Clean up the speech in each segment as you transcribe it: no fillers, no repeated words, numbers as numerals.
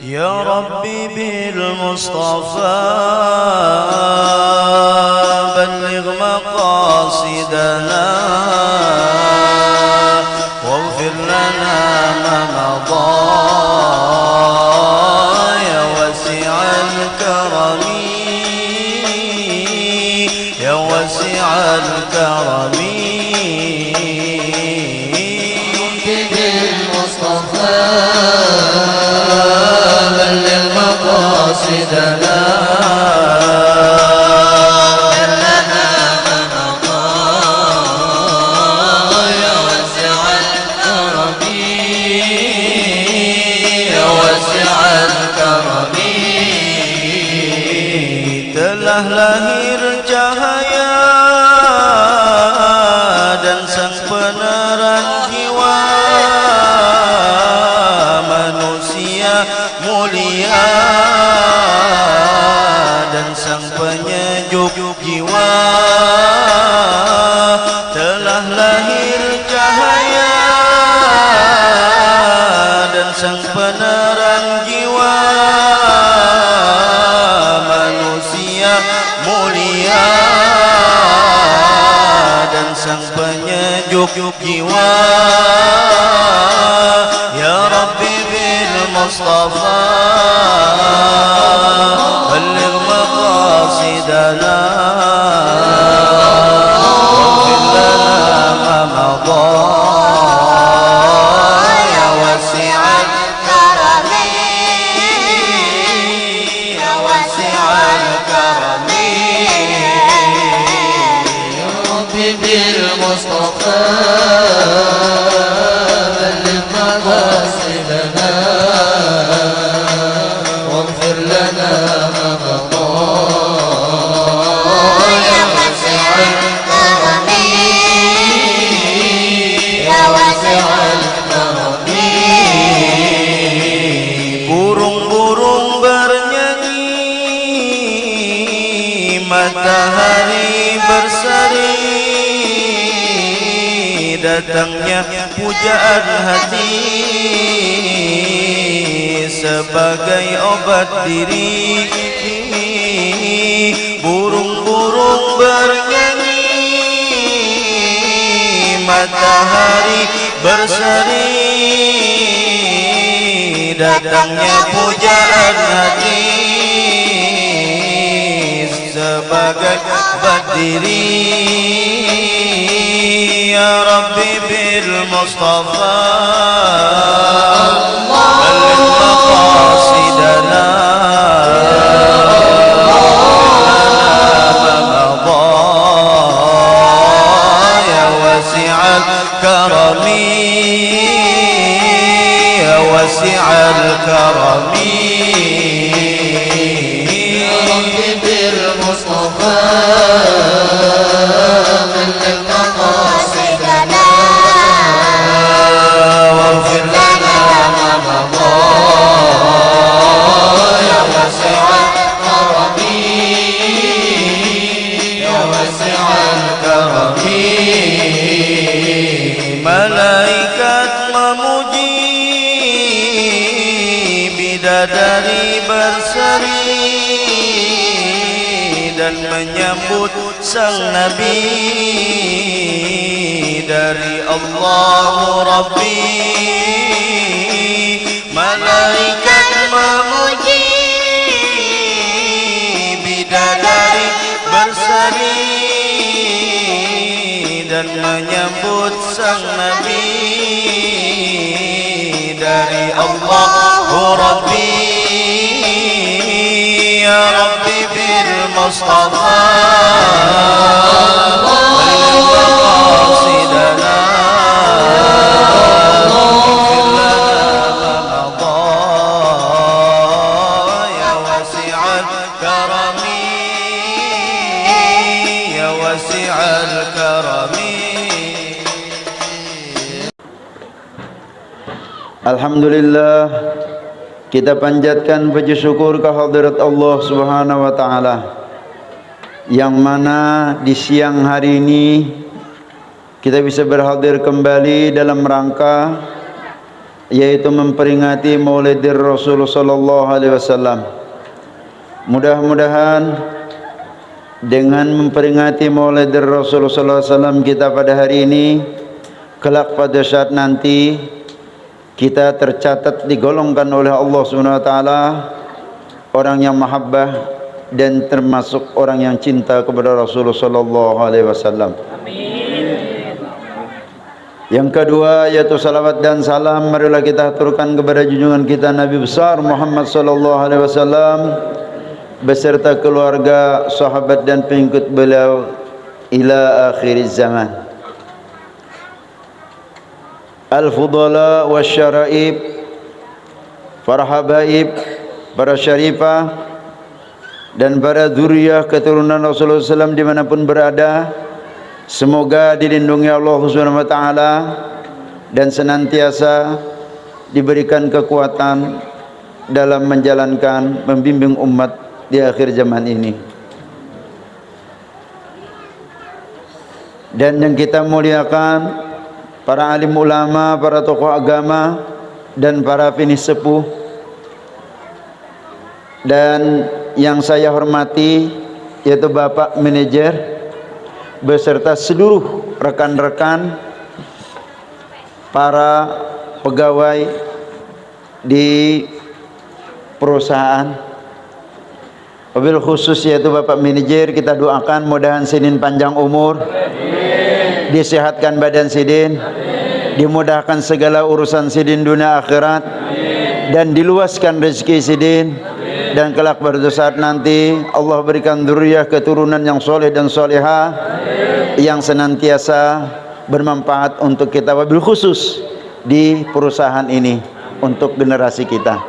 يا ربي بالمصطفى بلغ مقاصدنا واغفر لنا ما مضى يا واسع الكرم يا واسع الكرم بالمصطفى بلغ مقاصدنا واغفر لنا ما مضى يا واسع الكرم يا واسع الكرم. Telah lahir cahaya dan sang penerang jiwa, manusia mulia dan sang penyejuk jiwa. Telah lahir cahaya dan sang penerang jiwa, manusia mulia dan sang penyejuk jiwa. Ya Rabbi bil Mustafa balligh maqasidana waghfir lana ma madha ya wasi'al karami ya wasi'al karami. يا ربي بالمصطفى بلغ مقاصدنا واغفر لنا ما مضى يا واسع الكرم يا واسع الكرم. Burung-burung bernyanyi, matahari berseri, datangnya pujaan hati sebagai obat diri. Burung-burung bernyanyi, matahari berseri, datangnya pujaan hati sebagai obat diri. Ya Rabbi bil Mustafa balligh maqasidana ma madha ya wasi'al karami ya wasi'al karami. يا ربي بالمصطفى بلغ مقاصدنا واغفر لنا ما مضى يا واسع الكرم يا واسع الكرم. Malaikat memuji, bidadari berseri dan menyambut sang Nabi dari Allah Rabbi. Malaikat memuji, bidadari berseri dan menyambut sang Nabi dari Allah Rabbi. Ya Rabbi bil Mustafa balligh maqasidana waghfir lana ma madha ya wasi'al karami ya wasi'al karami. Alhamdulillah, kita panjatkan puji syukur kehadirat Allah Subhanahu wa taala yang mana di siang hari ini kita bisa berhadir kembali dalam rangka yaitu memperingati Maulidir Rasul sallallahu alaihi wasallam. Mudah-mudahan dengan memperingati Maulidir Rasul sallallahu alaihi wasallam kita pada hari ini, kelak pada saat nanti kita tercatat digolongkan oleh Allah Subhanahu wa taala orang yang mahabbah dan termasuk orang yang cinta kepada Rasulullah sallallahu alaihi wasallam. Amin. Yang kedua yaitu salawat dan salam marilah kita aturkan kepada junjungan kita Nabi besar Muhammad sallallahu alaihi wasallam beserta keluarga, sahabat dan pengikut beliau ila akhir zaman. Al-fudala wasyaraib, para habaib, para syarifah dan para zuriyah keturunan Rasulullah SAW dimanapun berada, semoga dilindungi Allah Subhanahu wa taala dan senantiasa diberikan kekuatan dalam menjalankan, membimbing umat di akhir zaman ini. Dan yang kita muliakan para alim ulama, para tokoh agama dan para finis sepuh, dan yang saya hormati yaitu Bapak Manajer beserta seluruh rekan-rekan para pegawai di perusahaan. Wabil khusus yaitu Bapak Manajer, kita doakan mudahan Sidin panjang umur, disehatkan badan Sidin, dimudahkan segala urusan Sidin dunia akhirat, dan diluaskan rezeki Sidin, dan kelak pada saat nanti Allah berikan dzurriyyah keturunan yang soleh dan solehah yang senantiasa bermanfaat untuk kita, wabil khusus di perusahaan ini untuk generasi kita.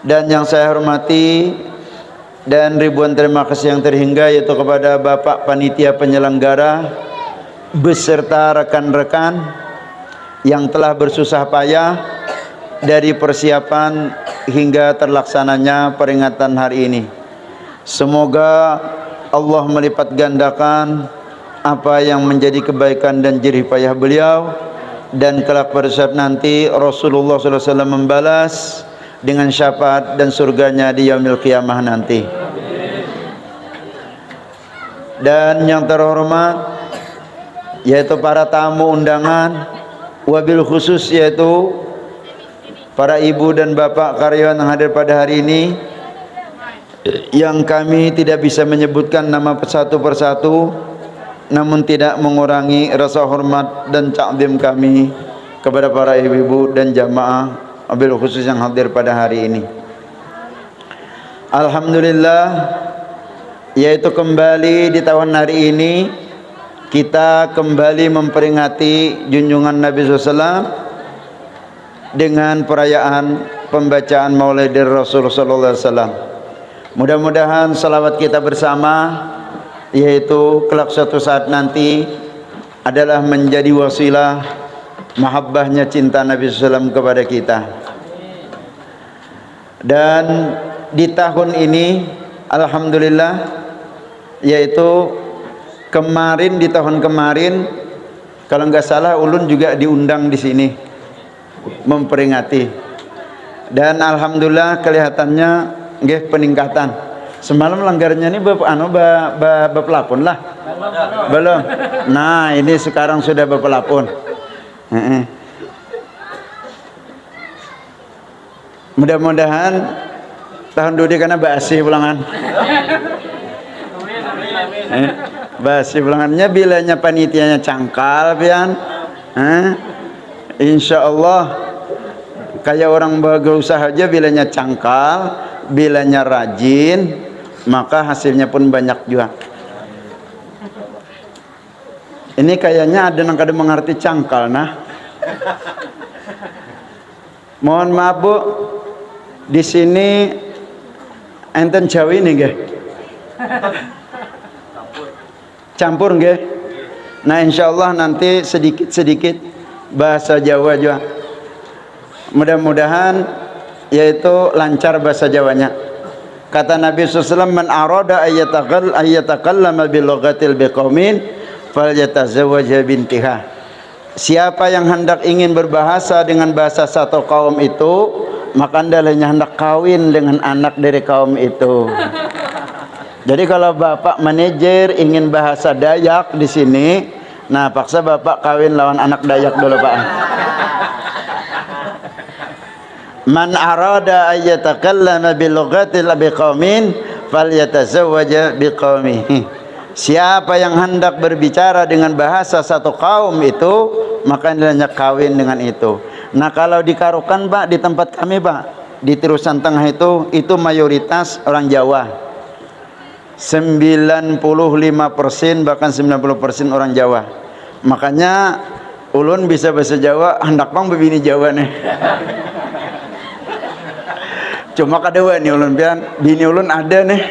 Dan yang saya hormati dan ribuan terima kasih yang terhingga yaitu kepada Bapak Panitia Penyelenggara beserta rekan-rekan yang telah bersusah payah dari persiapan hingga terlaksananya peringatan hari ini. Semoga Allah melipat gandakan apa yang menjadi kebaikan dan jerih payah beliau, dan kelak pada saat nanti Rasulullah SAW membalas dengan syafaat dan surganya di yaumil qiyamah nanti. Dan yang terhormat yaitu para tamu undangan, wabil khusus yaitu para ibu dan bapak karyawan yang hadir pada hari ini, yang kami tidak bisa menyebutkan nama satu persatu, namun tidak mengurangi rasa hormat dan ta'zim kami kepada para ibu-ibu dan jamaah wabil khusus yang hadir pada hari ini. Alhamdulillah, yaitu kembali di tahun hari ini kita kembali memperingati junjungan Nabi SAW dengan perayaan pembacaan Maulidir Rasul sallallahu alaihi wasallam. Mudah-mudahan salawat kita bersama yaitu kelak suatu saat nanti adalah menjadi wasilah mahabbahnya cinta Nabi SAW kepada kita. Dan di tahun ini alhamdulillah, yaitu kemarin, di tahun kemarin kalau nggak salah ulun juga diundang di sini memperingati, dan alhamdulillah kelihatannya nggih peningkatan. Semalam langgarnya ini pelapon lah belum. Nah ini sekarang sudah pelapon. Mudah-mudahan tahun dudi karena basi pulangan. Basi pulangannya bilanya panitianya cangkal pian. Insya Allah kayak orang berusaha aja bilanya cangkal, bilanya rajin, maka hasilnya pun banyak juga. Ini kayaknya ada yang kada mengerti cangkal nah. Mohon maaf Bu, di sini enten Jawi nih nggih. Campur nggih. Nah insyaallah nanti sedikit-sedikit bahasa Jawa juga. Mudah-mudahan yaitu lancar bahasa Jawanya. Kata Nabi SAW, man arada ayyatakallama bil lughatil biqaumin falyatazawwaj bintiha. siapa yang hendak ingin berbahasa dengan bahasa satu kaum itu, maka hendaknya hendak kawin dengan anak dari kaum itu. Jadi kalau bapak manajer ingin bahasa Dayak di sini, nah paksa bapak kawin lawan anak Dayak dulu pak. Man arada ayyatakallama bilughatil biqaumin falyatazawwaja biqaumihi. Siapa yang hendak berbicara dengan bahasa satu kaum itu, maka hendaknya kawin dengan itu. Nah kalau di Karokan pak, di tempat kami pak, di Terusan Tengah itu mayoritas orang Jawa. 95% bahkan 90% orang Jawa. Makanya ulun bisa bahasa Jawa, hendak pang bebini Jawa nih. Cuma kadang nih ulun pian, bini ulun ada nih.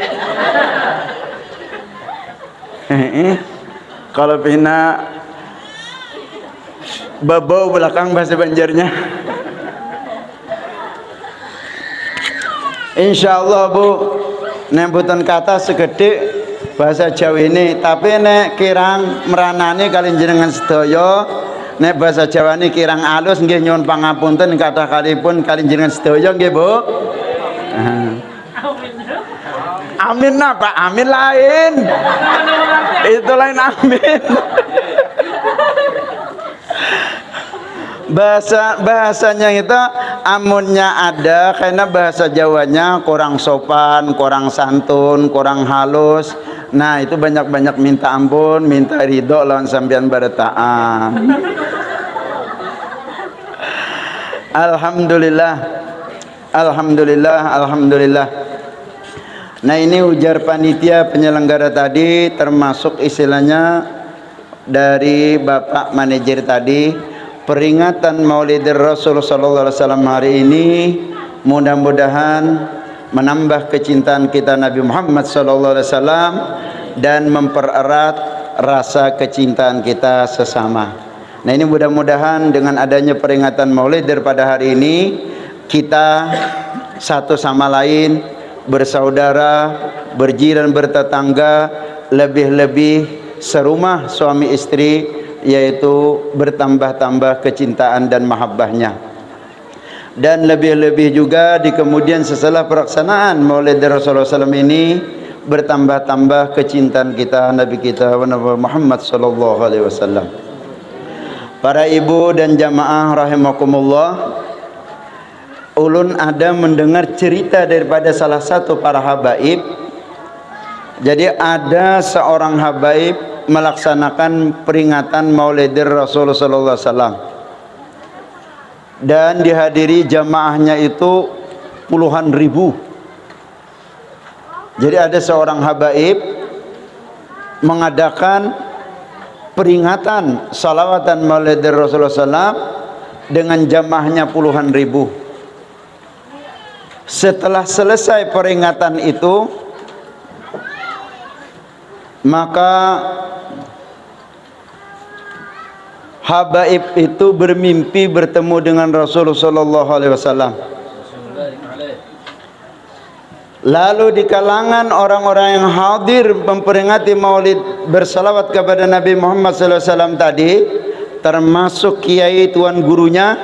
Kalau pina babau belakang bahasa Banjarnya. Insyaallah Bu, nembutan kata segede bahasa Jawa ini, tapi nek kirang meranani kali jenengan sedaya, nek bahasa Jawa ini kirang alus nggih nyuwun pangapunten kathah kalipun kali jenengan sedaya nggih Bu. Amin apa? Amin lain. Itu lain amin. Bahasanya itu amunnya ada, karena bahasa Jawanya kurang sopan, kurang santun, kurang halus. Nah itu banyak-banyak minta ampun, minta ridho lawan sampean barataan. Alhamdulillah, alhamdulillah, alhamdulillah. Nah ini ujar panitia penyelenggara tadi, termasuk istilahnya dari Bapak manajer tadi, peringatan Maulidir Rasul sallallahu alaihi wasallam hari ini mudah-mudahan menambah kecintaan kita Nabi Muhammad sallallahu alaihi wasallam dan mempererat rasa kecintaan kita sesama. Nah ini mudah-mudahan dengan adanya peringatan Maulid pada hari ini, kita satu sama lain bersaudara, berjiran, bertetangga, lebih-lebih serumah suami istri, yaitu bertambah-tambah kecintaan dan mahabbahnya. Dan lebih-lebih juga di kemudian setelah pelaksanaan Maulid Rasulullah SAW ini, bertambah-tambah kecintaan kita Nabi kita Muhammad sallallahu alaihi wasallam. Para ibu dan jamaah rahimakumullah, ulun ada mendengar cerita daripada salah satu para habaib. Jadi ada seorang habaib melaksanakan peringatan Maulidir Rasul sallallahu alaihi wasallam, dan dihadiri jamaahnya itu puluhan ribu. Jadi ada seorang habaib mengadakan peringatan salawatan Maulidir Rasulullah SAW dengan jamaahnya puluhan ribu. Setelah selesai peringatan itu, maka habaib itu bermimpi bertemu dengan Rasulullah sallallahu alaihi wasallam. Lalu di kalangan orang-orang yang hadir memperingati Maulid bersalawat kepada Nabi Muhammad sallallahu alaihi wasallam tadi, termasuk kiai tuan gurunya,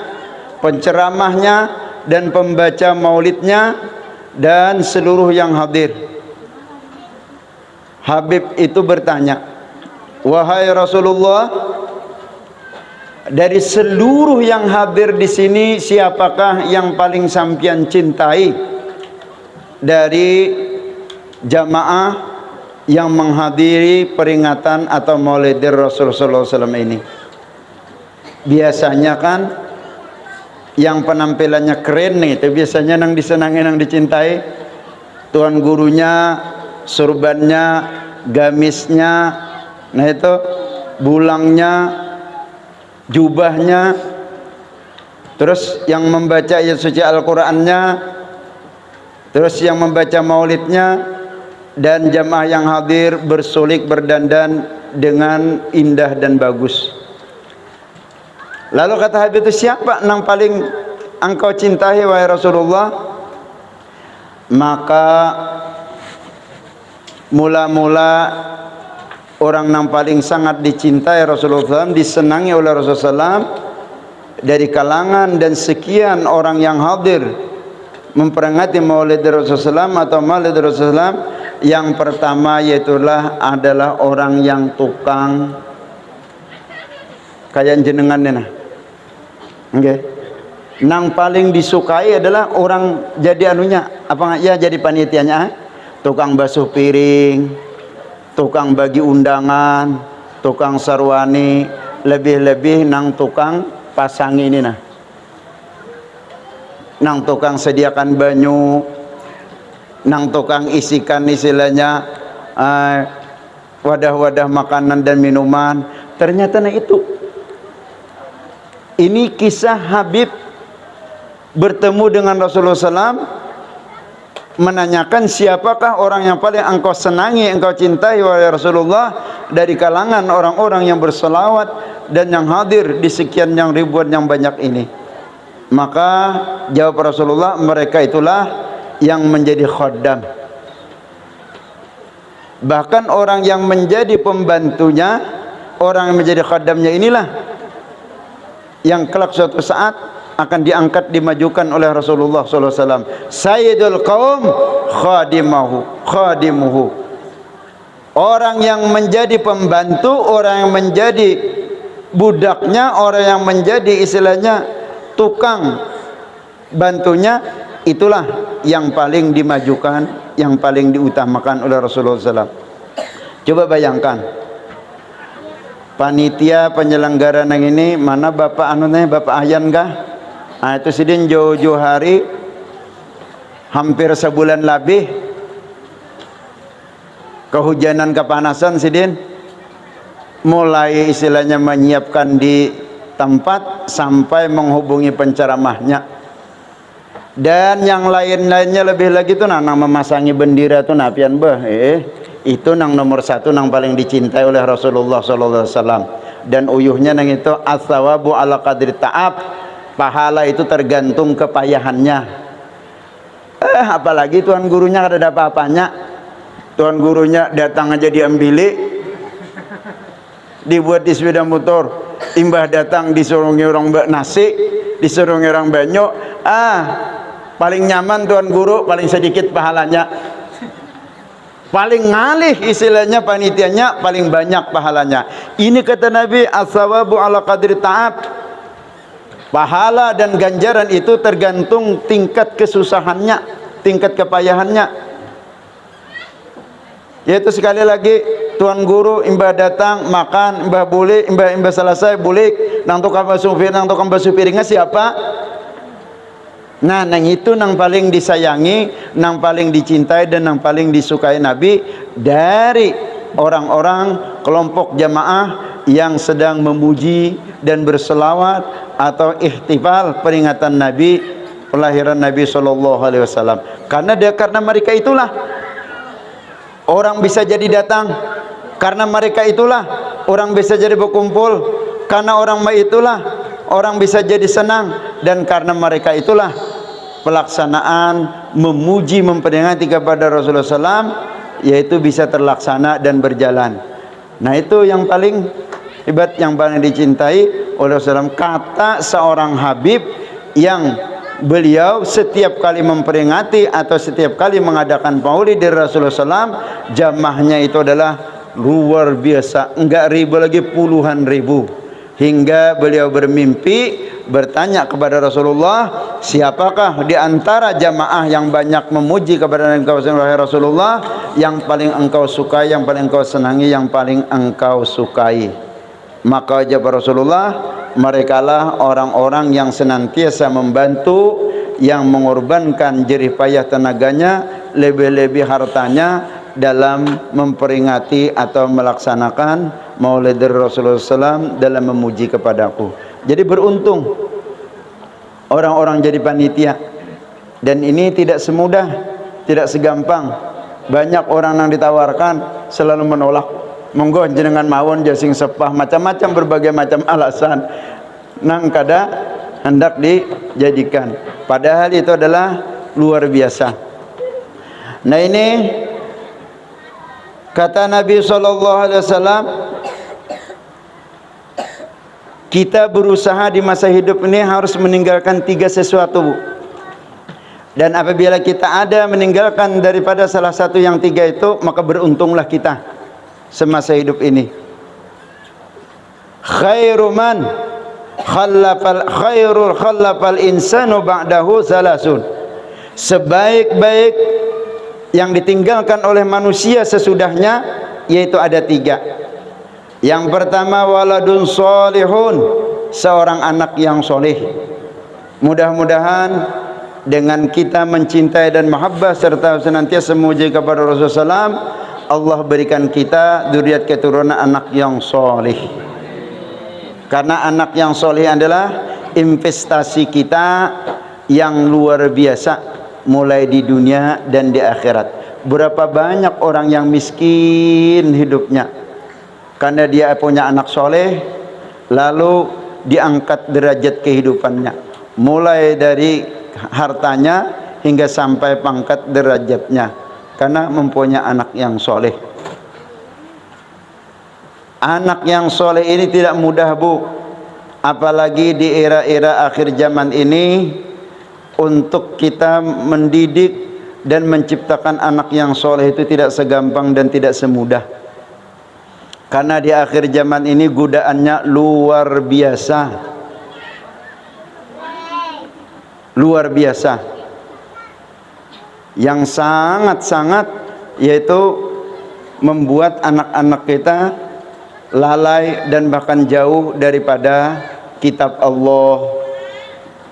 penceramahnya, dan pembaca maulidnya, dan seluruh yang hadir. Habib itu bertanya, wahai Rasulullah, dari seluruh yang hadir di sini, siapakah yang paling sampian cintai dari jamaah yang menghadiri peringatan atau Maulidir Rasulullah SAW ini? Biasanya kan yang penampilannya keren nih, itu biasanya nang disenangi, nang dicintai, tuan gurunya, surbannya, gamisnya, nah itu bulangnya, jubahnya, terus yang membaca ayat suci Al-Qur'annya, terus yang membaca maulidnya, dan jamaah yang hadir bersulik berdandan dengan indah dan bagus. Lalu kata Habib itu, siapa yang paling engkau cintai wahai Rasulullah? Maka mula-mula orang yang paling sangat dicintai Rasulullah SAW, disenangi oleh Rasulullah SAW dari kalangan dan sekian orang yang hadir memperingati Maulid Rasulullah SAW atau Maulid Rasulullah SAW. Yang pertama yaitulah adalah orang yang tukang kayak jenengan ini nah. Okay. Nang paling disukai adalah orang jadi anunya apa ya, jadi panitianya, tukang basuh piring, tukang bagi undangan, tukang sarwani, lebih-lebih nang tukang pasang ini nah, nang tukang sediakan banyu, nang tukang isikan istilahnya wadah-wadah makanan dan minuman. Ternyata nah itu, ini kisah Habib bertemu dengan Rasulullah SAW, menanyakan siapakah orang yang paling engkau senangi, engkau cintai wahai Rasulullah dari kalangan orang-orang yang berselawat dan yang hadir di sekian yang ribuan yang banyak ini. Maka jawab Rasulullah, mereka itulah yang menjadi khaddam. Bahkan orang yang menjadi pembantunya, orang yang menjadi khaddamnya inilah yang kelak suatu saat akan diangkat, dimajukan oleh Rasulullah SAW. Sayyidul qaum khadimuhu. Orang yang menjadi pembantu, orang yang menjadi budaknya, orang yang menjadi istilahnya tukang bantunya, itulah yang paling dimajukan, yang paling diutamakan oleh Rasulullah SAW. Coba bayangkan, panitia penyelenggara nang ini mana bapak anunya, bapak Ahyan kah? Nah, itu sidin jauh-jauh hari, hampir sebulan lebih, kehujanan kepanasan sidin, mulai istilahnya menyiapkan di tempat sampai menghubungi penceramahnya. Dan yang lain-lainnya lebih lagi tuh nang memasangi bendera tuh napian itu nang nomor satu, nang paling dicintai oleh Rasulullah SAW. Dan uyuhnya nang itu as-sawabu ala qadri ta'ab, pahala itu tergantung kepayahannya. Apalagi tuan gurunya kada ada apa-apanya, tuan gurunya datang aja diambili, dibuat di sepeda motor, imbah datang disuruh orang nasi, disuruh orang banyu, paling nyaman tuan guru, paling sedikit pahalanya, paling ngalih istilahnya panitianya, paling banyak pahalanya. Ini kata Nabi, as-sawabu ala qadri ta'ab, pahala dan ganjaran itu tergantung tingkat kesusahannya, tingkat kepayahannya. Yaitu sekali lagi, tuan guru imbah datang makan, imbah bulik, imbah selesai bulik, nang tukang basuh piringnya siapa? Nah, nang itu nang paling disayangi, nang paling dicintai dan nang paling disukai Nabi dari orang-orang kelompok jamaah yang sedang memuji dan berselawat atau ihtifal peringatan Nabi, kelahiran Nabi SAW. Karena mereka itulah orang bisa jadi datang, karena mereka itulah orang bisa jadi berkumpul, karena orang itulah orang bisa jadi senang, dan karena mereka itulah pelaksanaan memuji memperingati kepada Rasulullah SAW yaitu bisa terlaksana dan berjalan. Nah, itu yang paling hebat, yang paling dicintai oleh Rasulullah. Kata seorang Habib yang beliau setiap kali memperingati atau setiap kali mengadakan maulid dari Rasulullah SAW, jamaahnya itu adalah luar biasa, enggak ribu lagi, puluhan ribu. Hingga beliau bermimpi bertanya kepada Rasulullah, siapakah di antara jamaah yang banyak memuji kepada engkau Rasulullah, yang paling engkau sukai, yang paling engkau senangi, yang paling engkau sukai? Maka jawab Rasulullah, merekalah orang-orang yang senantiasa membantu, yang mengorbankan jerih payah tenaganya, lebih-lebih hartanya dalam memperingati atau melaksanakan maulid Rasulullah SAW, dalam memuji kepadaku. Jadi beruntung orang-orang jadi panitia, dan ini tidak semudah, tidak segampang. Banyak orang yang ditawarkan selalu menolak. Monggo jenengan mawon jasing sepah, macam-macam, berbagai macam alasan nang kada hendak dijadikan, padahal itu adalah luar biasa. Nah, ini Kata Nabi SAW, kita berusaha di masa hidup ini harus meninggalkan 3 sesuatu, Bu. Dan apabila kita ada meninggalkan daripada salah satu yang 3 itu, maka beruntunglah kita semasa hidup ini. Khairu man khallafal insanu ba'dahu salasun. Sebaik-baik yang ditinggalkan oleh manusia sesudahnya yaitu ada 3. Yang pertama waladun solihun, seorang anak yang soleh. Mudah-mudahan dengan kita mencintai dan mahabbah serta senantiasa memuji kepada Rasulullah SAW, Allah berikan kita dzurriat keturunan anak yang soleh. Karena anak yang soleh adalah investasi kita yang luar biasa, mulai di dunia dan di akhirat. Berapa banyak orang yang miskin hidupnya karena dia punya anak soleh, lalu diangkat derajat kehidupannya, mulai dari hartanya hingga sampai pangkat derajatnya, karena mempunyai anak yang soleh. Anak yang soleh ini tidak mudah, Bu. Apalagi di era-era akhir zaman ini, untuk kita mendidik dan menciptakan anak yang soleh itu tidak segampang dan tidak semudah. Karena di akhir zaman ini godaannya luar biasa. Luar biasa. Yang sangat-sangat, yaitu membuat anak-anak kita lalai dan bahkan jauh daripada kitab Allah,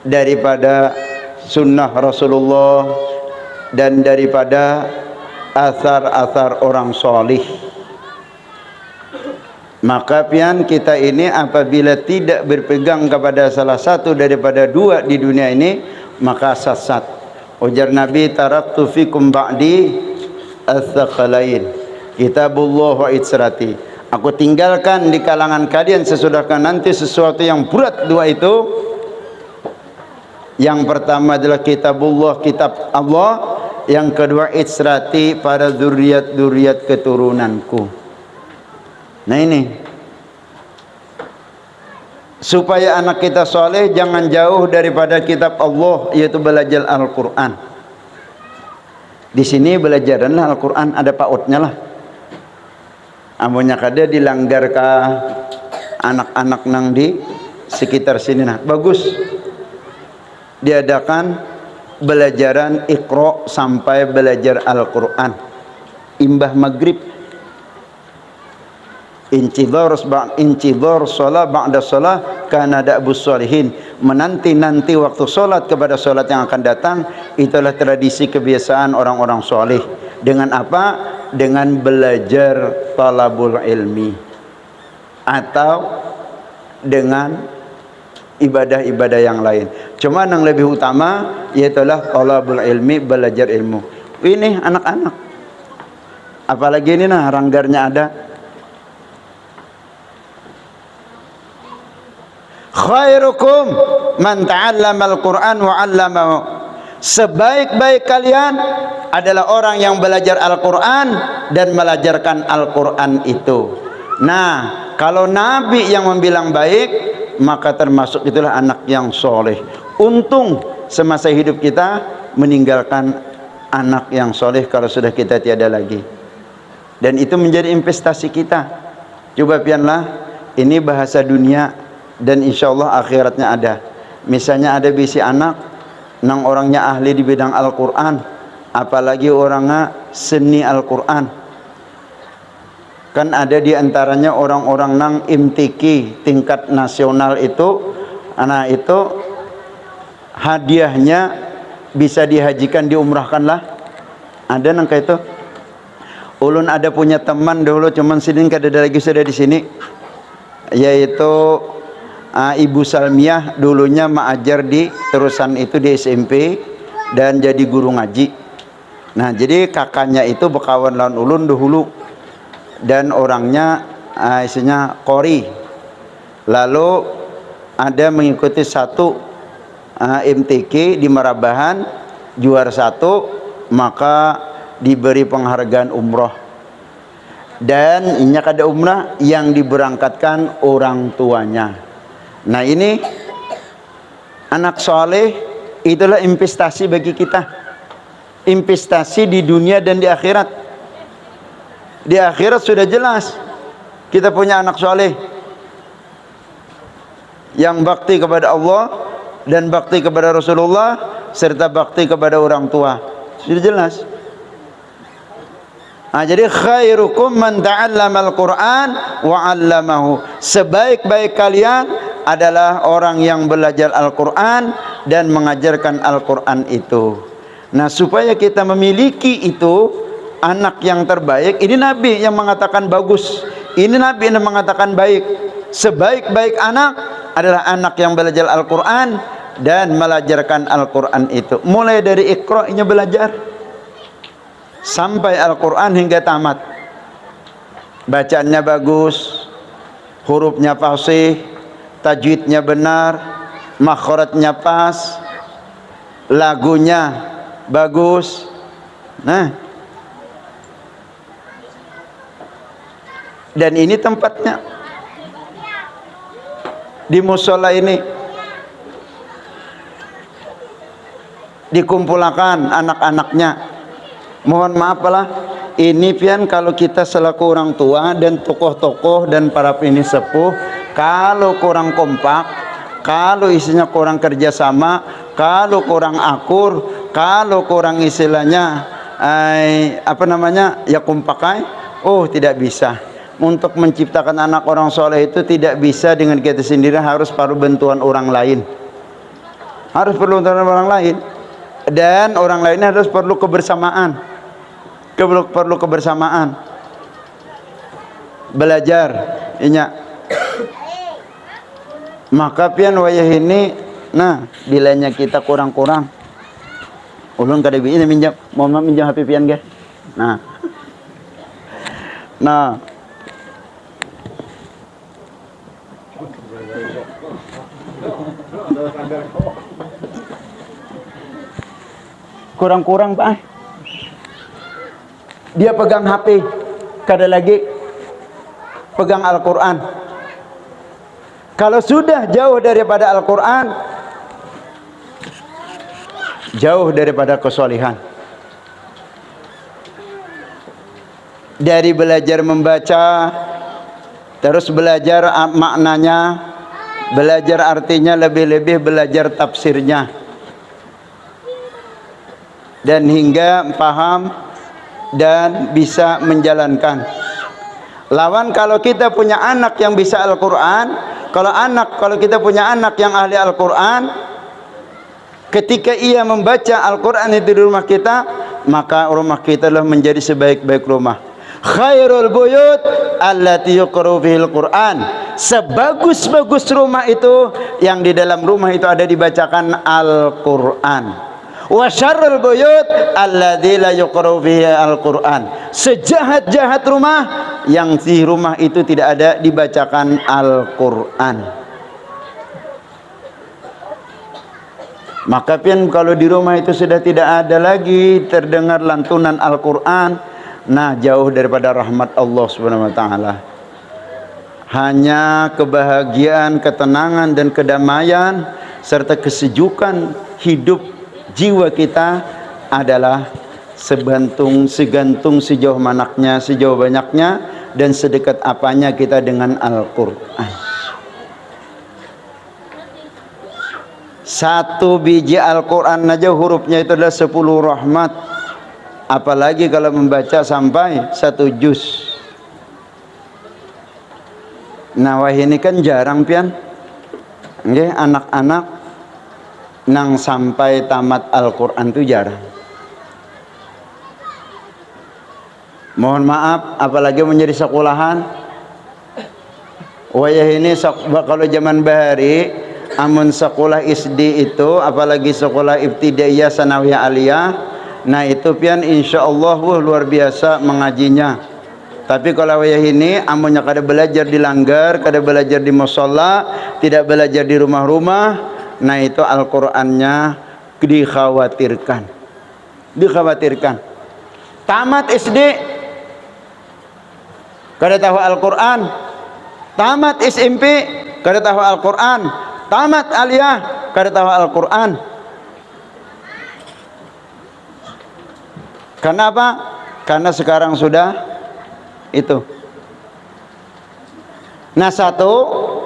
daripada sunnah Rasulullah, dan daripada athar-athar orang solih. Maka pian kita ini apabila tidak berpegang kepada salah satu daripada 2 di dunia ini, maka sesat. Ujar Nabi, taraktu fikum ba'di ats-tsaqalain, kitabullah wa itsrati. Aku tinggalkan di kalangan kalian sesudahkan nanti sesuatu yang berat 2 itu. Yang pertama adalah kitabullah, kitab Allah. Yang kedua itsrati, para dzurriat keturunanku. Nah ini, supaya anak kita soleh jangan jauh daripada kitab Allah, yaitu belajar Al-Quran. Di sini belajaranlah Al-Quran, ada pautnya lah. Amunnya kada dilanggar ke anak-anak nang di sekitar sini, nah bagus diadakan belajaran Iqra sampai belajar Al-Quran. Imbah maghrib, intidhar salat ba'da salat kana da'bus sholihin, menanti-nanti waktu salat kepada salat yang akan datang. Itulah tradisi kebiasaan orang-orang soleh. Dengan apa? Dengan belajar talabul ilmi, atau dengan ibadah-ibadah yang lain. Cuma yang lebih utama yaitulah talabul ilmi, belajar ilmu. Ini anak-anak, apalagi ini nah ranggarnya ada. Khairukum man ta'allamal Qur'an wa 'allamahu. Sebaik-baik kalian adalah orang yang belajar Al-Quran dan mengajarkan Al-Quran itu. Nah, kalau Nabi yang membilang baik, maka termasuk itulah anak yang soleh. Untung semasa hidup kita meninggalkan anak yang soleh kalau sudah kita tiada lagi. Dan itu menjadi investasi kita. Coba pianlah, ini bahasa dunia dan insya Allah akhiratnya ada. Misalnya ada bisi anak nang orangnya ahli di bidang Al-Quran, apalagi orangnya seni Al-Quran. Kan ada di antaranya orang-orang nang MTQ tingkat nasional itu, anak itu hadiahnya bisa dihajikan, diumrahkanlah. Ada nang kayak itu. Ulun ada punya teman dulu, cuman sini kada ada lagi, sudah di sini, yaitu Ibu Salmiah, dulunya mengajar di terusan itu di SMP dan jadi guru ngaji. Nah, jadi kakaknya itu bekawan lawan ulun dahulu dan orangnya isinya Kori. Lalu ada mengikuti satu MTQ di Marabahan, juara 1, maka diberi penghargaan umroh. dan inya kada umrah yang diberangkatkan orang tuanya. Nah ini anak soleh itulah investasi bagi kita, investasi di dunia dan di akhirat. Di akhirat sudah jelas kita punya anak soleh yang bakti kepada Allah dan bakti kepada Rasulullah serta bakti kepada orang tua, sudah jelas. Nah, jadi khairukum man ta'allama al-Quran wa 'allamahu. Sebaik-baik kalian adalah orang yang belajar Al-Quran dan mengajarkan Al-Quran itu. Nah, supaya kita memiliki itu anak yang terbaik, ini Nabi yang mengatakan bagus, ini Nabi yang mengatakan baik. Sebaik-baik anak adalah anak yang belajar Al-Quran dan mengajarkan Al-Quran itu. Mulai dari Iqra-nya belajar sampai Al-Quran hingga tamat. Bacaannya bagus, hurufnya fasih, tajwidnya benar, makhrajnya pas, lagunya bagus. Nah, dan ini tempatnya di musola ini dikumpulkan anak-anaknya. Mohon maaf lah, ini pian kalau kita selaku orang tua dan tokoh-tokoh dan para sepuh, kalau kurang kompak, kalau isinya kurang kerjasama, kalau kurang akur, kalau kurang istilahnya ya kompakai, oh tidak bisa. Untuk menciptakan anak orang soleh itu tidak bisa dengan kita sendiri, harus perlu bantuan orang lain, harus perlu bantuan orang lain, dan orang lainnya harus perlu kebersamaan. Perlu kebersamaan, belajar inya. Maka pian wayah ini, nah bilanya kita kurang-kurang, ulun kada ini minjam, mohon maaf minjam HP pian ge. Nah kurang-kurang Pak. Dia pegang HP, kada lagi pegang Al-Quran. Kalau sudah jauh daripada Al-Quran, jauh daripada kesolihan. Dari belajar membaca, terus belajar maknanya, belajar artinya, lebih-lebih belajar tafsirnya, dan hingga paham dan bisa menjalankan. Lawan kalau kita punya anak yang bisa Al-Quran, kalau kita punya anak yang ahli Al-Quran, ketika ia membaca Al-Quran itu di rumah kita, maka rumah kita adalah menjadi sebaik-baik rumah. Khairul buyut allati yuqra'u fihil Quran. Sebagus-bagus rumah itu yang di dalam rumah itu ada dibacakan Al-Quran. Wa syarrul buyut alladzi la yuqra'u fihi al-Qur'an. Sejahat-jahat rumah yang di rumah itu tidak ada dibacakan Al-Qur'an. Maka pian kalau di rumah itu sudah tidak ada lagi terdengar lantunan Al-Qur'an, nah jauh daripada rahmat Allah Subhanahu wa taala. Hanya kebahagiaan, ketenangan dan kedamaian serta kesejukan hidup jiwa kita adalah segantung sejauh manaknya, sejauh banyaknya, dan sedekat apanya kita dengan Al-Quran. Satu biji Al-Quran aja hurufnya itu adalah 10 rahmat, apalagi kalau membaca sampai 1 juz. Nah wah ini kan jarang pian, nggih, anak-anak nang sampai tamat Al-Quran itu jarang. Mohon maaf, apalagi menjadi sekolahan. Wayah ini kalau zaman bahari, amun sekolah SD itu, apalagi sekolah ibtidaiyah, sanawiyah, aliyah, nah itu pian insyaallah luar biasa mengajinya. Tapi kalau wayah ini amunnya kada belajar di langgar, kada belajar di musholla, tidak belajar di rumah-rumah, nah itu Al-Qur'annya dikhawatirkan. Tamat SD kada tahu Al-Quran. Tamat SMP, kada tahu Al-Quran. Tamat aliyah, kada tahu Al-Quran. Kenapa? Karena sekarang sudah itu. Nah, satu,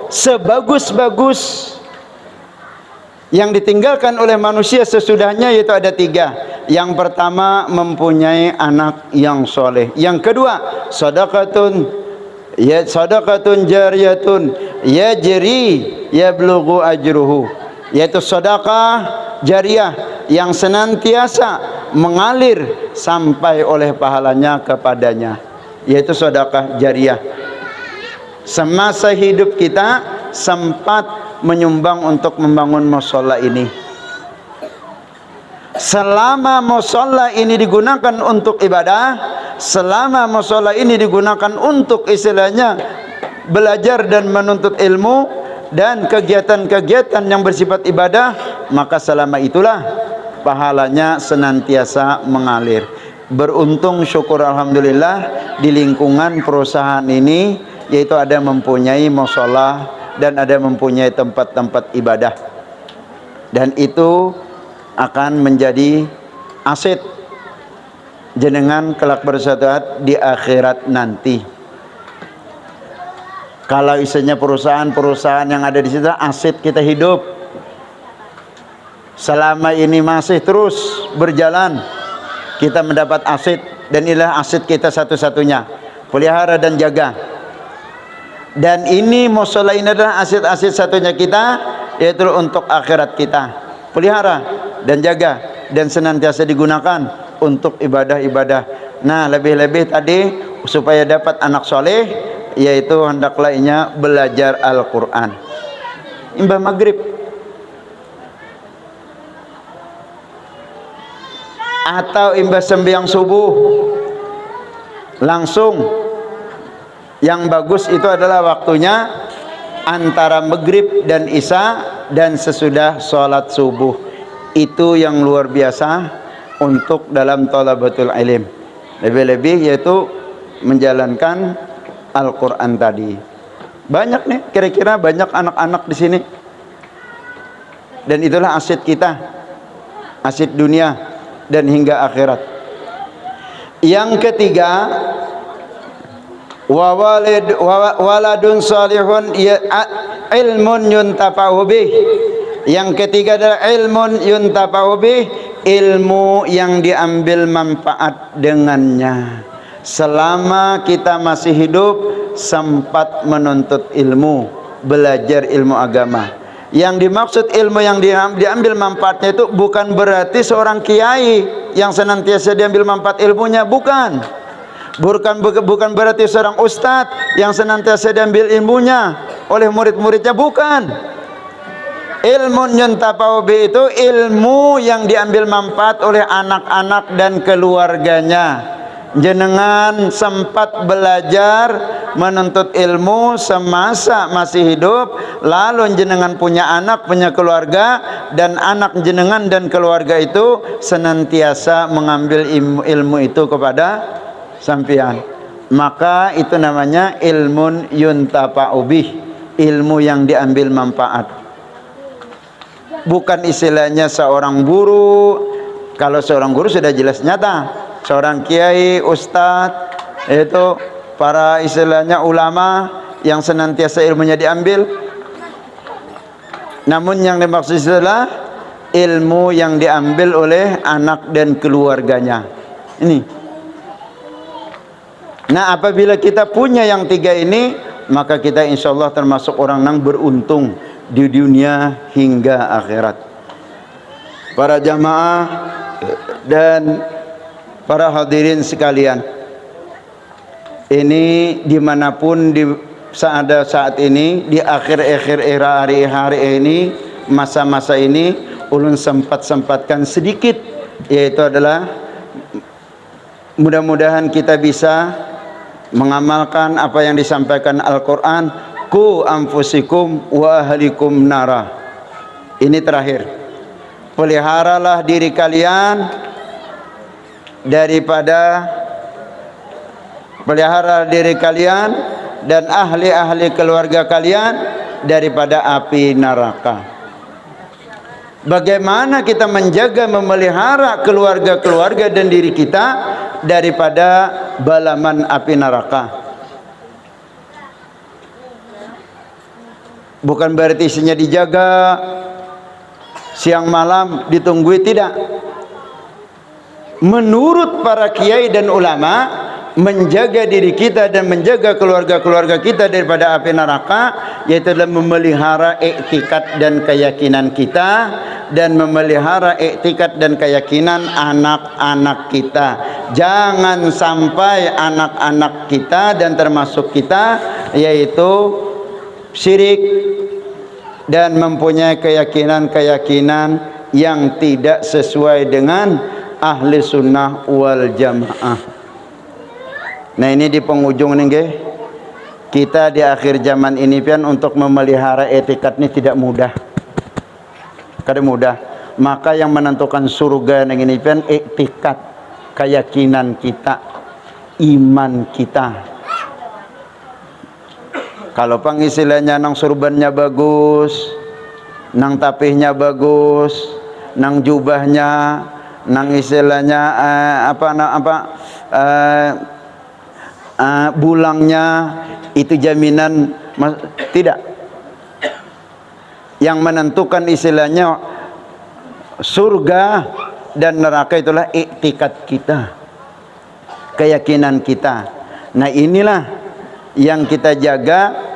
sebagus-bagus yang ditinggalkan oleh manusia sesudahnya yaitu ada 3. Yang pertama, mempunyai anak yang soleh. Yang kedua, sadaqatun jariyatun yajri yablughu ajruhu, yaitu sedekah jariyah yang senantiasa mengalir sampai oleh pahalanya kepadanya, yaitu sedekah jariyah. Semasa hidup kita sempat menyumbang untuk membangun mushola ini. Selama mushola ini digunakan untuk ibadah, selama mushola ini digunakan untuk istilahnya belajar dan menuntut ilmu dan kegiatan-kegiatan yang bersifat ibadah, maka selama itulah pahalanya senantiasa mengalir. Beruntung, syukur alhamdulillah, di lingkungan perusahaan ini yaitu ada mempunyai mushola dan ada mempunyai tempat-tempat ibadah, dan itu akan menjadi aset jenengan kelak bersaat di akhirat nanti. Kalau isinya perusahaan-perusahaan yang ada di situ, aset kita hidup selama ini masih terus berjalan, kita mendapat aset, dan inilah aset kita satu-satunya. Pelihara dan jaga. Dan ini mushola ini adalah aset-aset satunya kita, yaitu untuk akhirat kita. Pelihara dan jaga, dan senantiasa digunakan untuk ibadah-ibadah. Nah, lebih-lebih tadi supaya dapat anak soleh, yaitu hendaklah inya belajar Al-Quran. Imbah maghrib atau imbah sembahyang subuh langsung, yang bagus itu adalah waktunya antara maghrib dan isya dan sesudah sholat subuh. Itu yang luar biasa untuk dalam thalabatul ilm. Lebih-lebih yaitu menjalankan Al-Quran tadi. Banyak nih, kira-kira banyak anak-anak di sini, dan itulah aset kita, aset dunia dan hingga akhirat. Yang ketiga, waladun salihun ilmun yuntafa'u bih. Yang ketiga adalah ilmun yuntafa'u bih, ilmu yang diambil manfaat dengannya. Selama kita masih hidup, sempat menuntut ilmu, belajar ilmu agama. Yang dimaksud ilmu yang diambil manfaatnya itu bukan berarti seorang kiai yang senantiasa diambil manfaat ilmunya, bukan. Bukan berarti seorang ustadz yang senantiasa diambil ilmunya oleh murid-muridnya, bukan. Ilmu yuntafa'u bi itu ilmu yang diambil manfaat oleh anak-anak dan keluarganya. Jenengan sempat belajar menuntut ilmu semasa masih hidup, lalu jenengan punya anak, punya keluarga, dan anak jenengan dan keluarga itu senantiasa mengambil ilmu itu kepada sampian, maka itu namanya ilmun yuntafa'u bih, ilmu yang diambil manfaat. Bukan istilahnya seorang guru. Kalau seorang guru sudah jelas nyata, seorang kiai, ustadz, itu para istilahnya ulama yang senantiasa ilmunya diambil. Namun yang dimaksud adalah ilmu yang diambil oleh anak dan keluarganya. Ini. Nah, apabila kita punya yang 3 ini, maka kita insya Allah termasuk orang yang beruntung di dunia hingga akhirat. Para jamaah dan para hadirin sekalian, ini dimanapun di saat ini, di akhir-akhir era hari-hari ini, masa-masa ini, ulun sempatkan sedikit, yaitu adalah mudah-mudahan kita bisa mengamalkan apa yang disampaikan Al-Quran, ku anfusikum wa ahlikum nara. Ini terakhir, peliharalah diri kalian daripada pelihara diri kalian dan ahli-ahli keluarga kalian daripada api neraka. Bagaimana kita menjaga memelihara keluarga-keluarga dan diri kita daripada balaman api neraka? Bukan berarti isinya dijaga siang malam ditunggui, tidak. Menurut para kiai dan ulama, menjaga diri kita dan menjaga keluarga-keluarga kita daripada api neraka yaitu adalah memelihara iktikad dan keyakinan kita dan memelihara iktikad dan keyakinan anak-anak kita. Jangan sampai anak-anak kita dan termasuk kita yaitu syirik dan mempunyai keyakinan-keyakinan yang tidak sesuai dengan ahli sunnah wal jamaah. Nah ini di penghujung nih nggih. Kita di akhir zaman ini pian untuk memelihara etikat ini tidak mudah. Kada mudah. Maka yang menentukan surga ning ini pian etikat, keyakinan kita, iman kita. Kalau pang istilahnya nang surbannya bagus, nang tapihnya bagus, nang jubahnya, nang istilahnya bulangnya itu jaminan tidak. Yang menentukan istilahnya surga dan neraka itulah iktikad kita, keyakinan kita. Nah inilah yang kita jaga,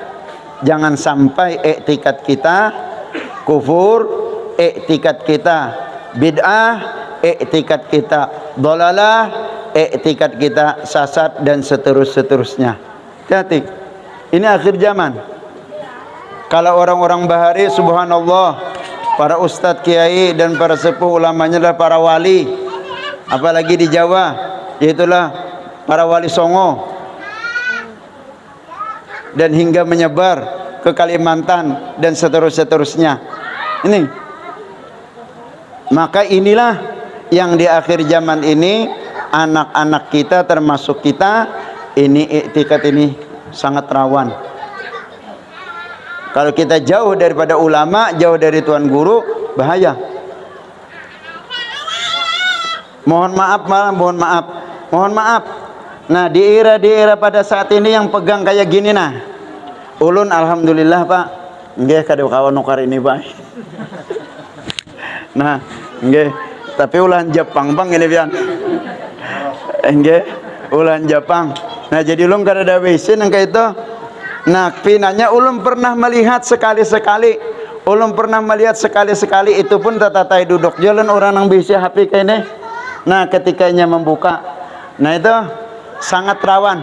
jangan sampai iktikad kita kufur, iktikad kita bid'ah, iktikad kita dhalalah, iktikad kita sesat dan seterusnya. Hati-hati. Ini akhir zaman. Kalau orang-orang bahari subhanallah, para ustadz kiai dan para sepuh ulamanya adalah para wali. Apalagi di Jawa, yaitulah para wali Songo. Dan hingga menyebar ke Kalimantan dan seterusnya. Ini. Maka inilah yang di akhir zaman ini anak-anak kita termasuk kita ini iktikad ini sangat rawan. Kalau kita jauh daripada ulama, jauh dari tuan guru, bahaya. Mohon maaf. Nah di era pada saat ini yang pegang kayak gini nah. Ulun alhamdulillah Pak. Nggih kada kawan nukar ini Pak. Nah, nggih. Tapi ulah Jepang Bang ini pian. Nggih, ulan Jepang. Nah, jadi ulun kada ada wisin engka itu. Nah, pinanya ulun pernah melihat sekali-sekali. Ulun pernah melihat sekali-sekali itu pun tatatai duduk jalan orang nang bisi HP kene. Nah, ketikanya membuka. Nah, itu sangat rawan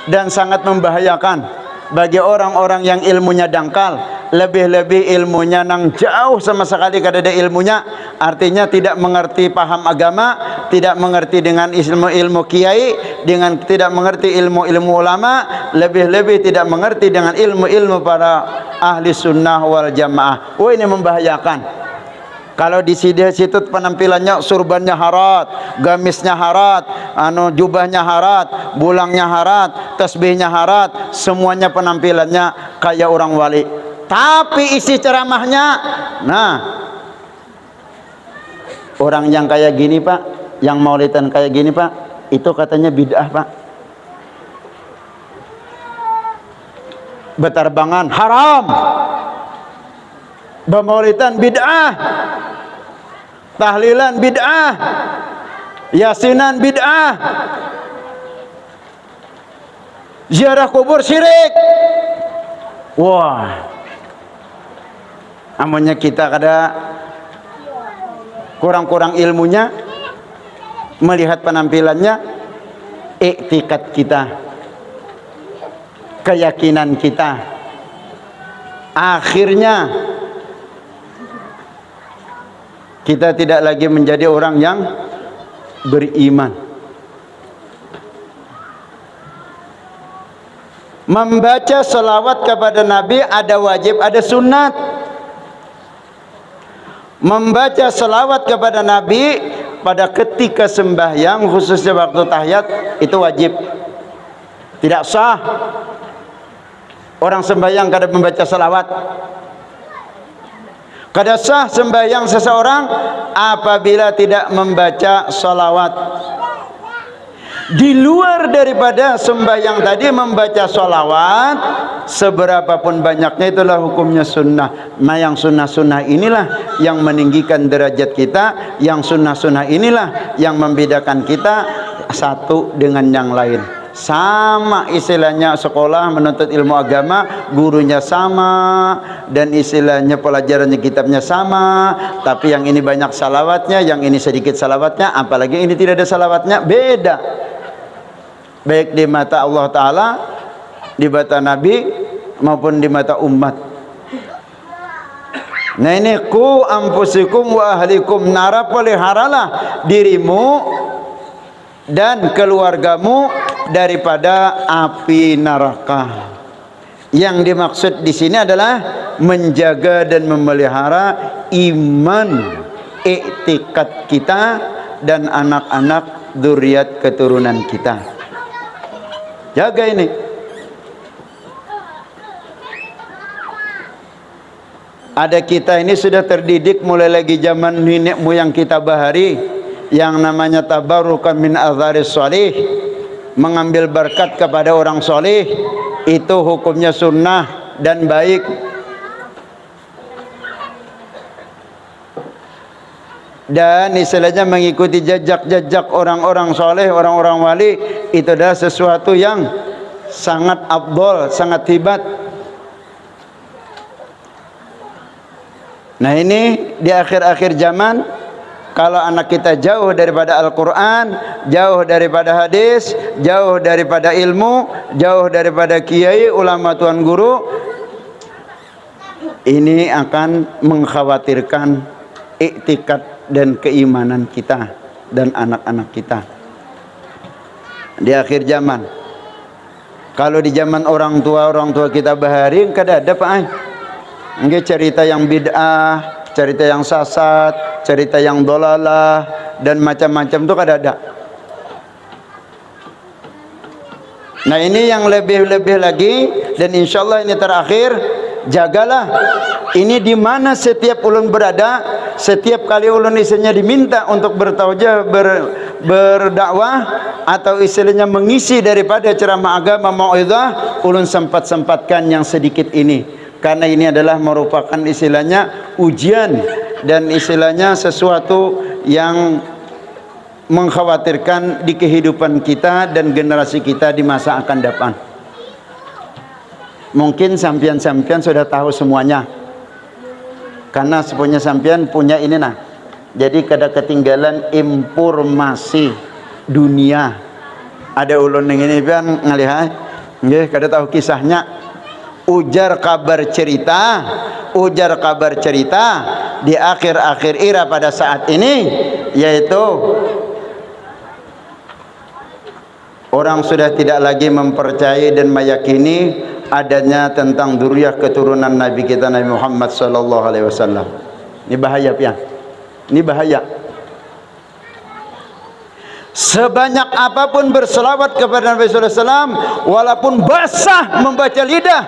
dan sangat membahayakan bagi orang-orang yang ilmunya dangkal, lebih-lebih ilmunya nang jauh sama sekali kada ada ilmunya, artinya tidak mengerti paham agama, tidak mengerti dengan ilmu kiai, dengan tidak mengerti ilmu ulama, lebih-lebih tidak mengerti dengan ilmu para ahli sunnah wal jamaah. Oh ini membahayakan. Kalau di situ penampilannya surbannya harat, gamisnya harat, jubahnya harat, bulangnya harat, tasbihnya harat, semuanya penampilannya kayak orang wali. Tapi isi ceramahnya, nah orang yang kayak gini Pak, yang maulidan kayak gini Pak, itu katanya bid'ah Pak. Betarbangan haram, bemaulidan bid'ah, tahlilan bid'ah, yasinan bid'ah, ziarah kubur syirik. Wah, amunnya kita kada kurang-kurang ilmunya, melihat penampilannya, iktikad kita, keyakinan kita, akhirnya kita tidak lagi menjadi orang yang beriman. Membaca selawat kepada Nabi ada wajib, ada sunat. Membaca selawat kepada Nabi pada ketika sembahyang, khususnya waktu tahiyat, itu wajib. Tidak sah orang sembahyang kada membaca salawat. Kada sah sembahyang seseorang apabila tidak membaca salawat. Di luar daripada sembahyang tadi membaca salawat, seberapapun banyaknya itulah hukumnya sunnah. Nah, yang sunnah-sunnah inilah yang meninggikan derajat kita, yang sunnah-sunnah inilah yang membedakan kita satu dengan yang lain. Sama istilahnya sekolah menuntut ilmu agama, gurunya sama, dan istilahnya pelajarannya kitabnya sama, tapi yang ini banyak salawatnya, yang ini sedikit salawatnya, apalagi ini tidak ada salawatnya, beda. Baik di mata Allah Ta'ala, di mata Nabi, maupun di mata umat. Nah ini ku ampusikum wa ahlikum nara, peliharalah dirimu dan keluargamu daripada api neraka. Yang dimaksud di sini adalah menjaga dan memelihara iman, iktikad kita dan anak-anak dzurriat keturunan kita. Jaga ini. Ada kita ini sudah terdidik mulai lagi zaman nenek moyang kita bahari, yang namanya tabarrukan min azaris sholih, mengambil berkat kepada orang soleh, itu hukumnya sunnah dan baik. Dan istilahnya mengikuti jejak-jejak orang-orang soleh, orang-orang wali, itu adalah sesuatu yang sangat afdol, sangat hebat. Nah ini di akhir-akhir zaman, kalau anak kita jauh daripada Al-Quran, jauh daripada hadis, jauh daripada ilmu, jauh daripada kiai, ulama, tuan guru, ini akan mengkhawatirkan iktikad dan keimanan kita dan anak-anak kita di akhir zaman. Kalau di zaman orang tua kita bahari, kada ada Pak. Nggih cerita yang bid'ah, cerita yang sesat, cerita yang dolalah dan macam-macam itu kada ada. Nah ini yang lebih-lebih lagi, dan insyaallah ini terakhir, jagalah ini di mana setiap ulun berada. Setiap kali ulun istilahnya diminta untuk bertauhid, berdakwah, atau istilahnya mengisi daripada ceramah agama mau'izah, ulun sempat-sempatkan yang sedikit ini, karena ini adalah merupakan istilahnya ujian dan istilahnya sesuatu yang mengkhawatirkan di kehidupan kita dan generasi kita di masa akan datang. Mungkin sampian-sampian sudah tahu semuanya, karena sepunya sampian punya ini nah. Jadi kada ketinggalan informasi dunia. Ada ulun yang ini pian ngalih, nggih kada tahu kisahnya. Ujar kabar cerita di akhir-akhir era pada saat ini, yaitu orang sudah tidak lagi mempercayai dan meyakini adanya tentang dzurriyyah keturunan Nabi kita Nabi Muhammad sallallahu alaihi wasallam. Ini bahaya pian. Ini bahaya. Sebanyak apapun berselawat kepada Nabi sallallahu alaihi wasallam, walaupun basah membaca lidah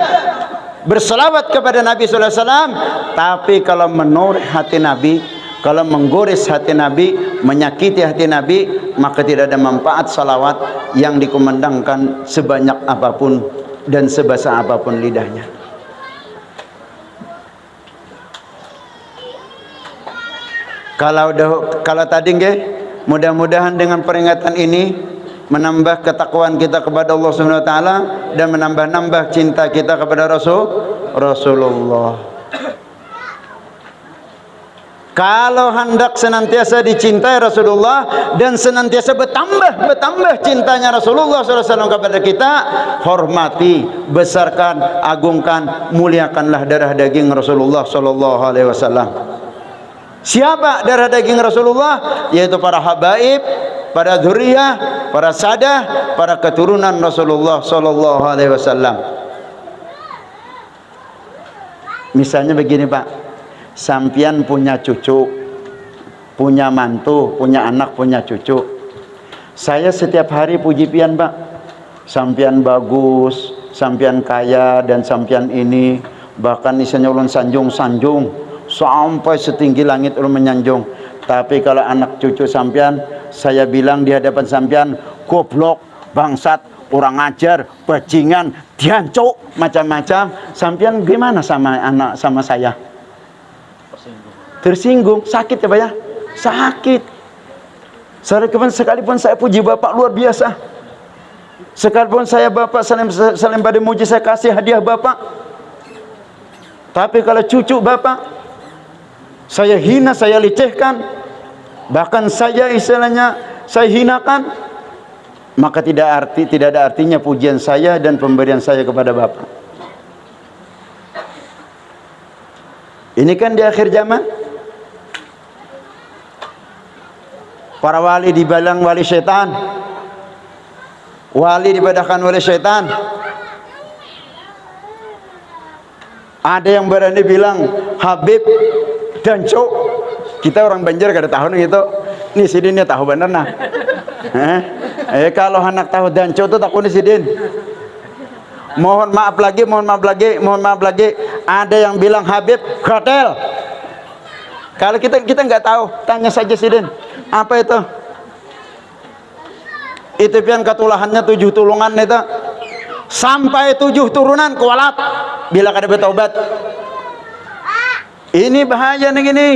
berselawat kepada Nabi sallallahu alaihi wasallam, tapi kalau menurut hati Nabi, kalau menggores hati Nabi, menyakiti hati Nabi, maka tidak ada manfaat salawat yang dikumandangkan sebanyak apapun dan sebasah apapun lidahnya. Kalau tadi nggih, mudah-mudahan dengan peringatan ini menambah ketakwaan kita kepada Allah Subhanahu wa taala dan menambah cinta kita kepada Rasulullah. Kalau hendak senantiasa dicintai Rasulullah dan senantiasa bertambah cintanya Rasulullah SAW kepada kita, hormati, besarkan, agungkan, muliakanlah darah daging Rasulullah SAW. Siapa darah daging Rasulullah? Yaitu para habaib, para dzurriyyah, para sadah, para keturunan Rasulullah SAW. Misalnya begini Pak, sampian punya cucu, punya mantu, punya anak, punya cucu. Saya setiap hari puji pian Pak, sampian bagus, sampian kaya, dan sampian ini bahkan isanya ulun sanjung-sanjung sampai setinggi langit ulun menyanjung. Tapi kalau anak cucu sampian, saya bilang di hadapan sampian, goblok, bangsat, kurang ajar, bajingan, diancuk, macam-macam. Sampian gimana sama anak sama saya? Tersinggung, sakit ya Pak ya? Sakit. Sekalipun saya puji Bapak luar biasa, sekalipun saya Bapak salim pada muji, saya kasih hadiah Bapak, tapi kalau cucu Bapak saya hina, saya lecehkan, bahkan saya istilahnya saya hinakan, maka tidak ada artinya pujian saya dan pemberian saya kepada Bapak. Ini kan di akhir zaman, para wali dibilang wali syaitan, wali dibadahkan oleh syaitan. Ada yang berani bilang Habib dan Cuk. Kita orang Banjar kada tahu gitu. Nih sidin ya tahu bener nah. Kalau anak tahu dan Cuk tuh takut nih sidin. Mohon maaf lagi. Ada yang bilang Habib hotel. Kalau kita nggak tahu, tanya saja sidin. Apa itu? Itu pian ketulahannya 7 tulungan itu. Sampai 7 turunan kualat bila kada bertobat. Ini bahaya nih gini.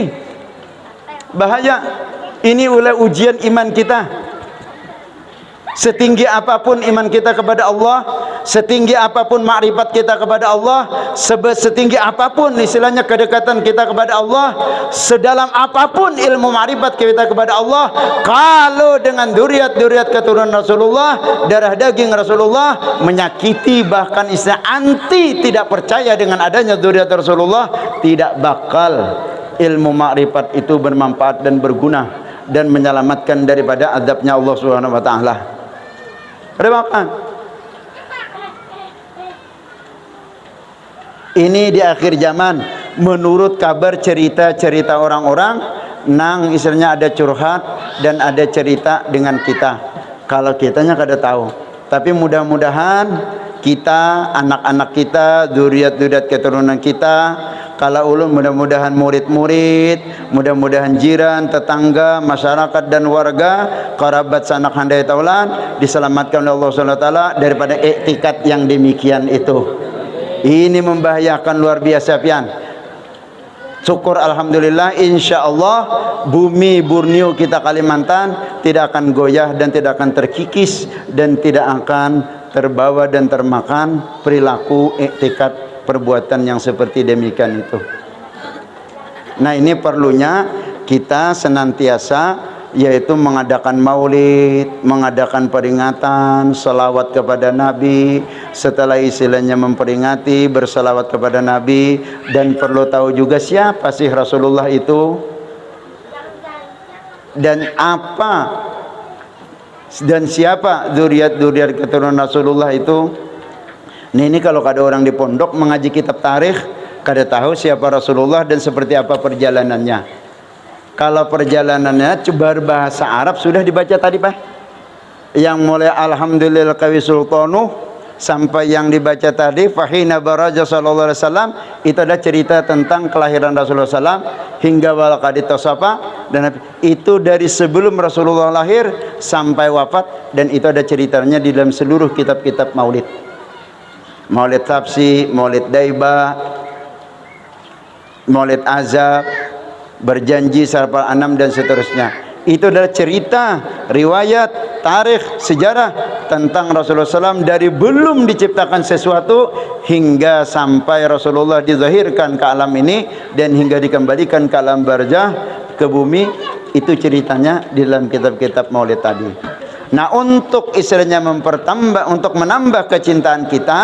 Bahaya. Ini ulah ujian iman kita. Setinggi apapun iman kita kepada Allah, setinggi apapun makrifat kita kepada Allah, setinggi apapun istilahnya kedekatan kita kepada Allah, sedalam apapun ilmu makrifat kita kepada Allah, kalau dengan duriat keturunan Rasulullah, darah daging Rasulullah, menyakiti bahkan istilah anti tidak percaya dengan adanya duriat Rasulullah, tidak bakal ilmu makrifat itu bermanfaat dan berguna dan menyelamatkan daripada azabnya Allah Subhanahu wa taala. Ini di akhir zaman, menurut kabar cerita orang-orang, nang istilahnya ada curhat dan ada cerita dengan kita. Kalau kitanya kada tahu, tapi mudah-mudahan kita, anak-anak kita, duriat-duriat keturunan kita, kalau ulun mudah-mudahan murid-murid, mudah-mudahan jiran, tetangga, masyarakat dan warga, kerabat sanak handai taulan diselamatkan oleh Allah Subhanahu wa taala daripada iktikad yang demikian itu. Ini membahayakan luar biasa pian. Syukur alhamdulillah, insyaallah bumi Borneo kita Kalimantan tidak akan goyah dan tidak akan terkikis dan tidak akan terbawa dan termakan perilaku iktikad perbuatan yang seperti demikian itu. Nah, ini perlunya kita senantiasa yaitu mengadakan maulid, mengadakan peringatan, selawat kepada Nabi, setelah istilahnya memperingati, berselawat kepada Nabi, dan perlu tahu juga siapa sih Rasulullah itu dan apa dan siapa duriat keturunan Rasulullah itu. Nah, ini kalau ada orang di pondok mengaji kitab tarikh, kada tahu siapa Rasulullah dan seperti apa perjalanannya. Kalau perjalanannya coba bahasa Arab sudah dibaca tadi Pak. Yang mulai alhamdulillah kawi sultanu sampai yang dibaca tadi fahina baraja sallallahu alaihi wasallam, itu ada cerita tentang kelahiran Rasulullah SAW hingga walaqad tasafa, dan itu dari sebelum Rasulullah lahir sampai wafat, dan itu ada ceritanya di dalam seluruh kitab-kitab maulid. Maulid Tafsi, Maulid Daiba, Maulid Azab, Berjanji, Sarpal Anam dan seterusnya. Itu adalah cerita, riwayat, tarikh, sejarah tentang Rasulullah SAW dari belum diciptakan sesuatu hingga sampai Rasulullah dizahirkan ke alam ini dan hingga dikembalikan ke alam barzah, ke bumi. Itu ceritanya di dalam kitab-kitab maulid tadi. Nah, untuk istilahnya untuk menambah kecintaan kita,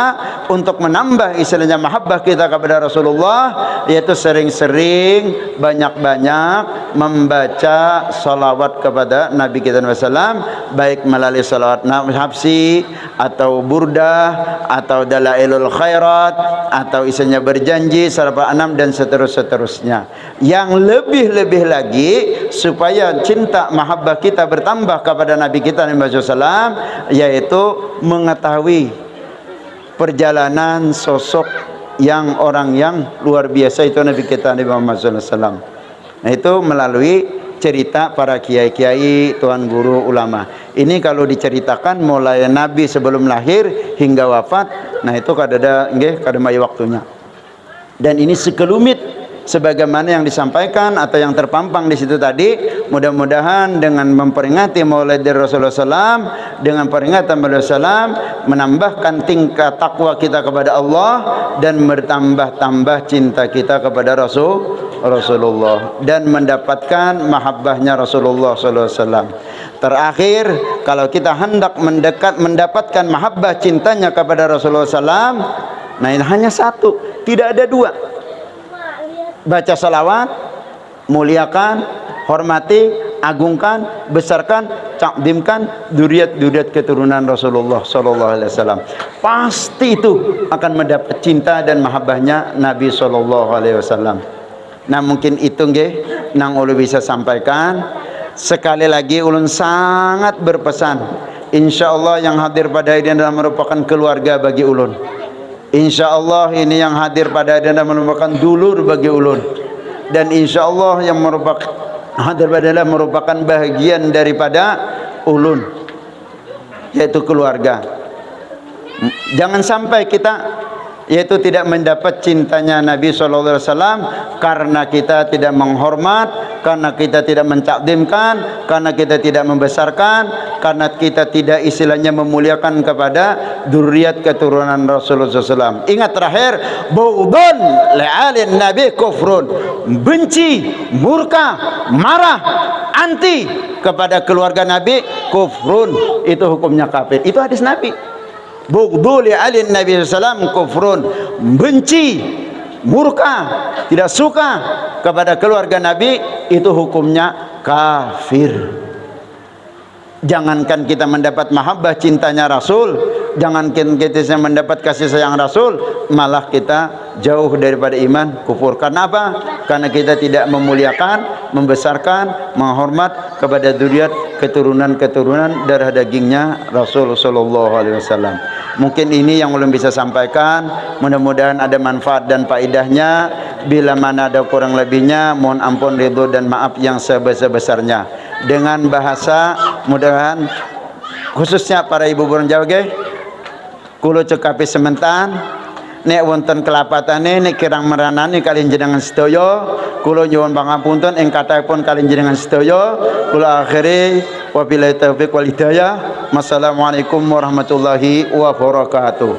untuk menambah istilahnya mahabbah kita kepada Rasulullah, yaitu sering-sering, banyak-banyak membaca salawat kepada Nabi kita SAW, baik melalui salawat hafsi atau burdah atau dalailul khairat atau isinya berjanji sarfa 6 dan seterusnya. Yang lebih-lebih lagi supaya cinta mahabbah kita bertambah kepada Nabi kita Nabi Muhammad SAW, yaitu mengetahui perjalanan sosok yang orang yang luar biasa itu Nabi kita Nabi Muhammad SAW. Nah, itu melalui cerita para kiai-kiai, tuan guru, ulama. Ini kalau diceritakan mulai Nabi sebelum lahir hingga wafat, nah itu kadada nggih kademai waktunya. Dan ini sekelumit sebagaimana yang disampaikan atau yang terpampang di situ tadi. Mudah-mudahan dengan memperingati Maulid Rasulullah SAW, dengan peringatan Maulid SAW, menambahkan tingkat takwa kita kepada Allah dan bertambah-tambah cinta kita kepada Rasulullah dan mendapatkan mahabbahnya Rasulullah SAW. Terakhir, kalau kita hendak mendapatkan mahabbah cintanya kepada Rasulullah SAW, nah ini hanya satu, tidak ada dua. Baca salawat, muliakan, hormati, agungkan, besarkan, takdimkan dzurriyyat keturunan Rasulullah sallallahu alaihi wasallam. Pasti itu akan mendapat cinta dan mahabbahnya Nabi sallallahu alaihi wasallam. Nah, mungkin itu nggih nang ulun bisa sampaikan. Sekali lagi ulun sangat berpesan, insyaallah yang hadir pada hari ini adalah merupakan keluarga bagi ulun. InsyaAllah ini yang hadir pada hari ini merupakan dulur bagi ulun. Dan insyaAllah yang hadir pada hari ini merupakan bahagian daripada ulun, yaitu keluarga. Jangan sampai kita yaitu tidak mendapat cintanya Nabi SAW karena kita tidak menghormat, karena kita tidak mentakdimkan, karena kita tidak membesarkan, karena kita tidak istilahnya memuliakan kepada dzurriyyat keturunan Rasulullah SAW. Ingat terakhir, bughdun li'alin Nabi kufrun, benci, murka, marah, anti kepada keluarga Nabi kufrun, itu hukumnya kafir. Itu hadis Nabi. Bughdul li'alin Nabi SAW kufrun, benci, murka, tidak suka kepada keluarga Nabi, itu hukumnya kafir. Jangankan kita mendapat mahabbah cintanya Rasul, jangankan kita mendapat kasih sayang Rasul, malah kita jauh daripada iman, kufur. Karena apa? Karena kita tidak memuliakan, membesarkan, menghormat kepada dzurriyyat keturunan darah dagingnya Rasul sallallahu alaihi wasallam. Mungkin ini yang ulun bisa sampaikan. Mudah-mudahan ada manfaat dan faedahnya. Bila mana ada kurang lebihnya, mohon ampun, ridho dan maaf yang sebesar-besarnya. Dengan bahasa mudahan khususnya para ibu burung Jawa ge, kulo cekapi sementan nek wonten kelapatane nek kirang meranani kalian jenengan sedaya, kula nyuwun pangapunten ing kathahipun kalian jenengan sedaya. Kula akhiri wabillahi taufiq wal hidayah. Wassalamualaikum warahmatullahi wabarakatuh.